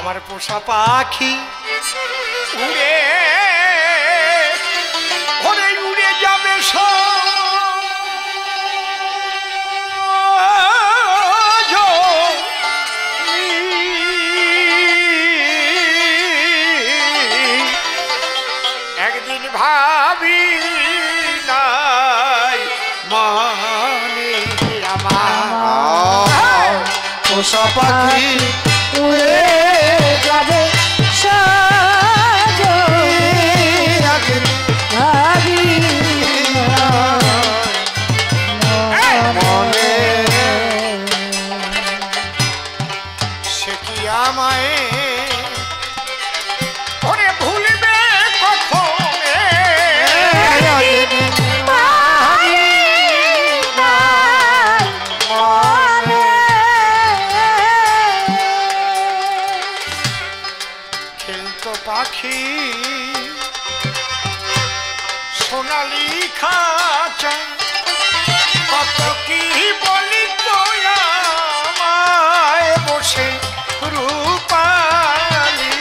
আমার পোষা পাখি উড়ে ওরে উড়ে যাবে একদিন ভাবি নাই মনে আমার পোষা পাখি উড়ে যাবে মনে সে কি আমায় ওরে ভুলবে কখন খেলতো পাখি সোনালি খাঁচা কত কি বলি তো আমায় বসে রূপালি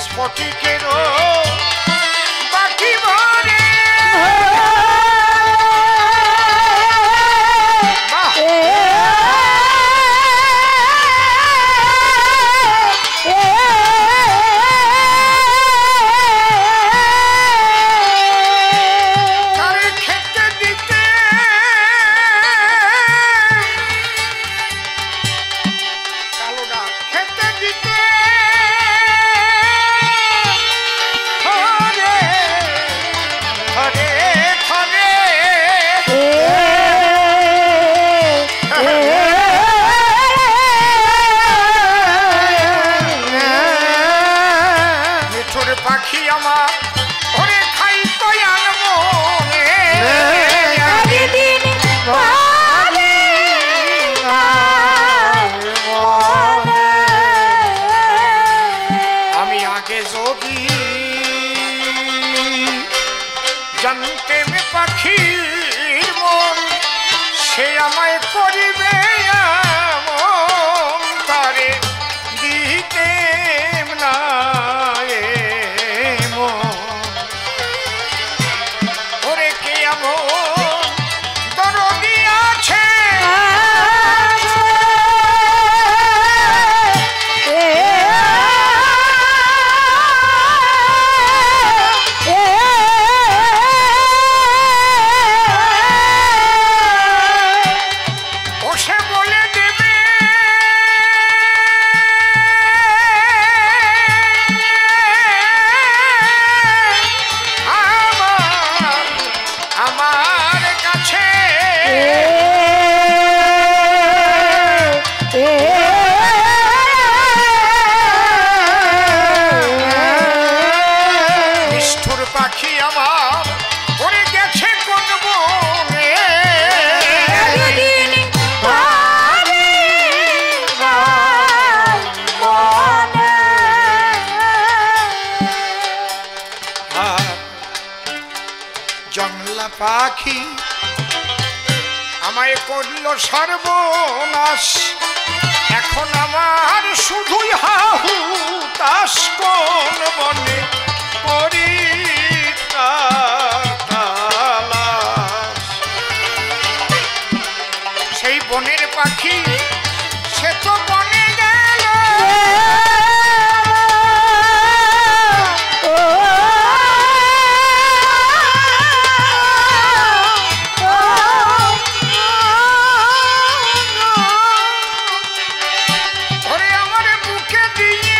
স্ফটিকেরও বাকি ভরে পাখি আমার ওরে খাই তো আনবো আমি আগে যদি জানতেন পাখির মন সে আমায় করিবে এমন তারে দিতেম না পাখি আমার ওরে গেছে কোন বনে জংলা পাখি আমায় করলো সর্বনাশ এখন আমার শুধুই হাহু তাস কোন বনে করি সেই বনের পাখি সে তো বনে গেল ওরে আমার বুকে দিয়ে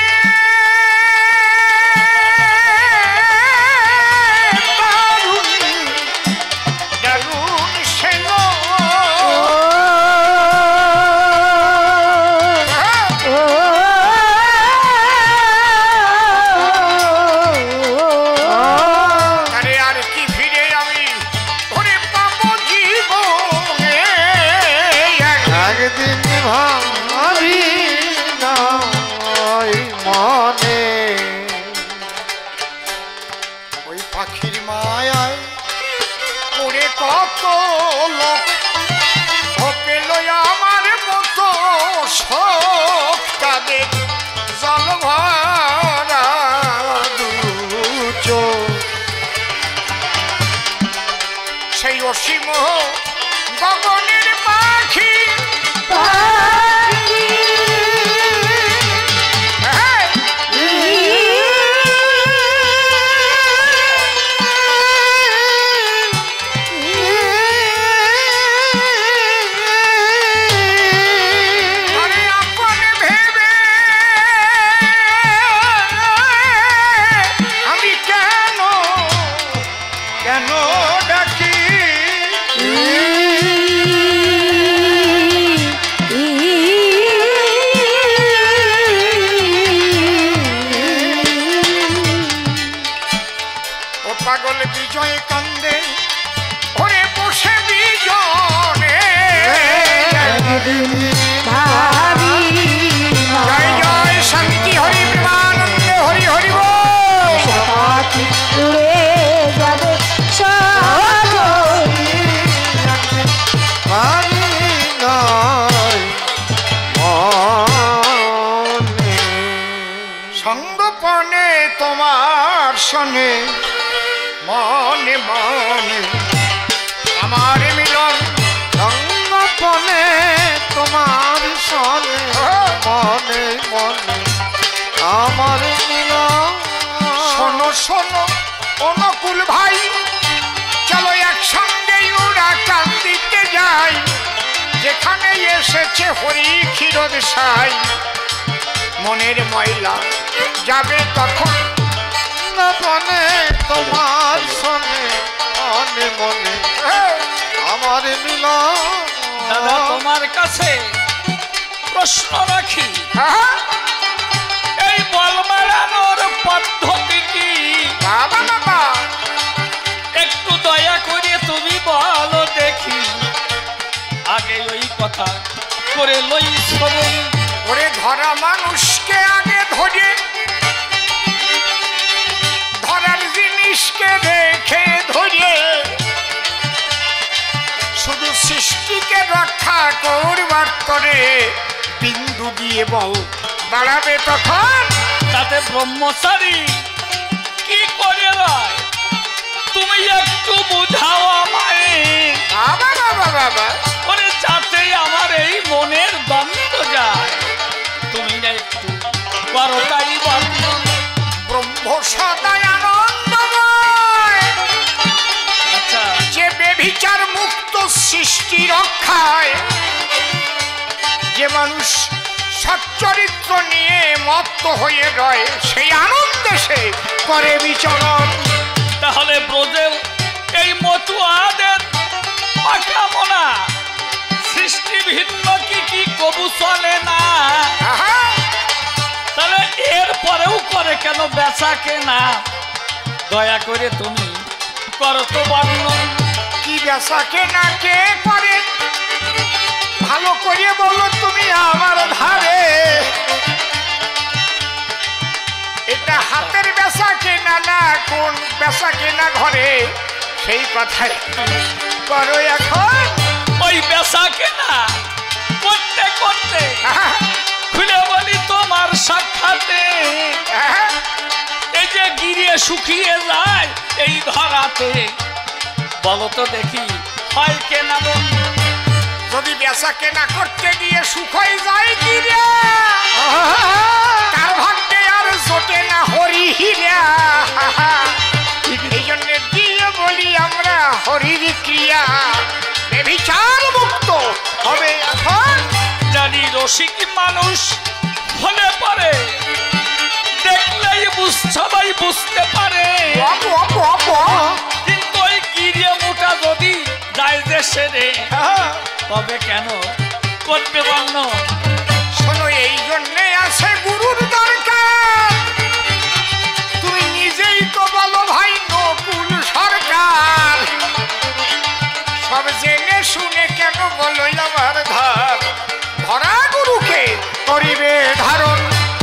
পাখির মায়ায় পড়ে কত লোক শোক তাদের জল ভরা দু চোখ। সেই অসীম গগনের পাখি পাগল বিজয় কান্দে ওরে বসে বিজনে। জয় জয় শান্তি হরি প্রেমানন্দ হরি হরি বল। সঙ্গপনে তোমার শোনে মনে মনে আমার মিলন। সঙ্গপনে তোমার সনে মনে মনে আমার মিলন। শোনো শোনো অনুকূল ভাই, চলো একসঙ্গে ওরা কান্দিতে যাই, যেখানে এসেছে হরি ক্ষীরদ সাই। মনের ময়লা যাবে তখন মনে তোমার সনে মনে মনে আমার মিলন। দাদা তোমার কাছে প্রশ্ন রাখি, এই বল মেলানোর পদ্ধতি কি? বাবা বাবা একটু দয়া করে তুমি বলো দেখি, আগে ওই কথা করে লই শ্রবণ। ওরে ধরা মানুষকে আগে ধরে, ধরার জিনিসকে দেখে ধরে, শুধু সৃষ্টিকে রক্ষা করবার করে বিন্দু দিয়ে বল বাড়াবে তখন। তাতে ব্রহ্মচারী কি করে রয়, তুমি একটু বুঝাও আমায়। বাবা বাবা বাবা ওরে যাতে আমার এই মনের দ্বন্দ্ব যায়, তুমি একটু করো তাই বর্ণন। ব্রহ্ম সদায় আনন্দময়, আচ্ছা যে বেভিচার মুক্ত সৃষ্টি রক্ষায়, যে মানুষ সচ্চরিত্র নিয়ে মত্ত হয়ে রয়, সেই আনন্দে সে করে বিচরণ। তাহলে ব্রজেও এই মতুয়াদের কামনা সৃষ্টি ভিন্ন কি কি কবু চলে না? আহা, তাহলে এর পরেও করে কেন বেচা কেনা? দয়া করে তুমি করো তো বর্ণন। কি বেচা কেনা কে করে ভালো করে বলো তুমি আমার ধারে। এটা হাতের বেচা কেনা না কোন বেচা কেনা ঘরে, সেই কথাই করো এখন। ওই বেচা কেনা করতে করতে আহা, খুলে বলি তোমার সাক্ষাতে, আহা, এই যে গিরিয়ে শুকিয়ে যায় এই ধরাতে, বলো তো দেখি হয় কেনা মন? যদি বেচা কেনা করতে গিয়ে সুখই যায় কি রে, তার ভাগ্যে আর জোটে না হরি হিরা। এই জন্য দিয়ে বলি আমরা হরির ক্রিয়া, বেভিচার মুক্ত হবে এখন। জানি রসিক মানুষ হলে পারে, দেখলেই সবাই বুঝতে পারে, অপু অপু অপু কিন্তু ওই গিরিয়ে মোটা যদি যায় দেশে রে, তবে কেন করবে বর্ণ? শোনো এই জন্যে আছে গুরুর দরকার। তুমি নিজেই তো বলো ভাই নকুল সরকার, সব জেনে শুনে কেন বলো আমার ধার। ধরা গুরুকে করিবে ধারণ।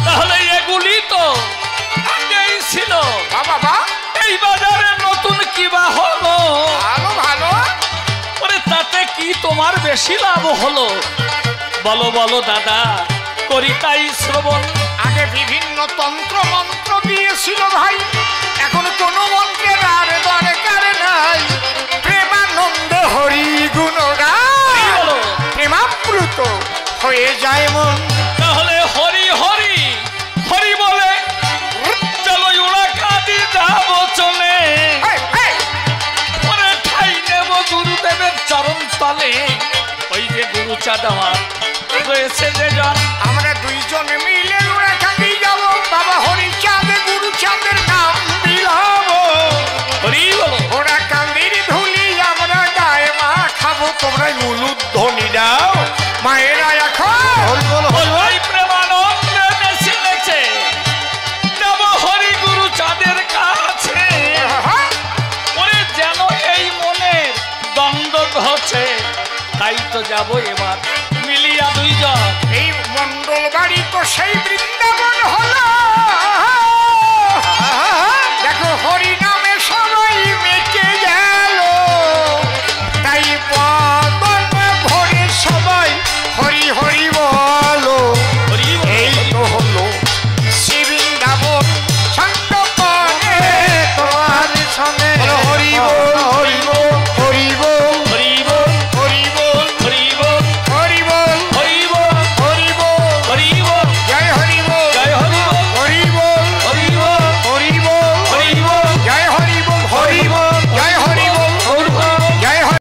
তাহলে এগুলি তো আগেই ছিল, বাবা এই বাজারে নতুন কিবা হলো? ভালো ভালো। ওরে তাতে কি তোমার বেশি লাভ হলো? বলো বলো দাদা, করি তাই শ্রবণ। আগে বিভিন্ন তন্ত্র মন্ত্র দিয়েছিল ভাই, এখন কোনো মন্ত্রের আর দরকার নাই। প্রেমানন্দ হরি গুণ গায়, বলো। প্রেমাপ্লুত হয়ে যায় মন। তাহলে হরি হরি হরি বলে চলো ওরা কাঁদি যাবো চলে, এই, এই, পরে ঠাই নেব গুরুদেবের চরণ তলে। ওই যে গুরু চাঁদ আমার রয়েছে যে জন, আমরা দুইজন মিলে ওরা কাঁদি যাব, বাবা হরিচাঁদ গুরুচাঁদের নাম বিলাবো। হরি বলো। ওরা কান্দির ধুলি আমরা গায়ে মা খাবো, তোমরা উলুধ্বনি দাও মায়েরা এখন। হরি বল হরি বল। ওই প্রেমানন্দ দেশে লেছে যাব হরি গুরু চাঁদের কাছে, ওরে যেন এই মনের দ্বন্দ্ব ঘটে, তাই তো যাব এবার মিলিয়া দুইজন। এই মন্ডল বাড়ি তো সেই বৃন্দাবন হলো,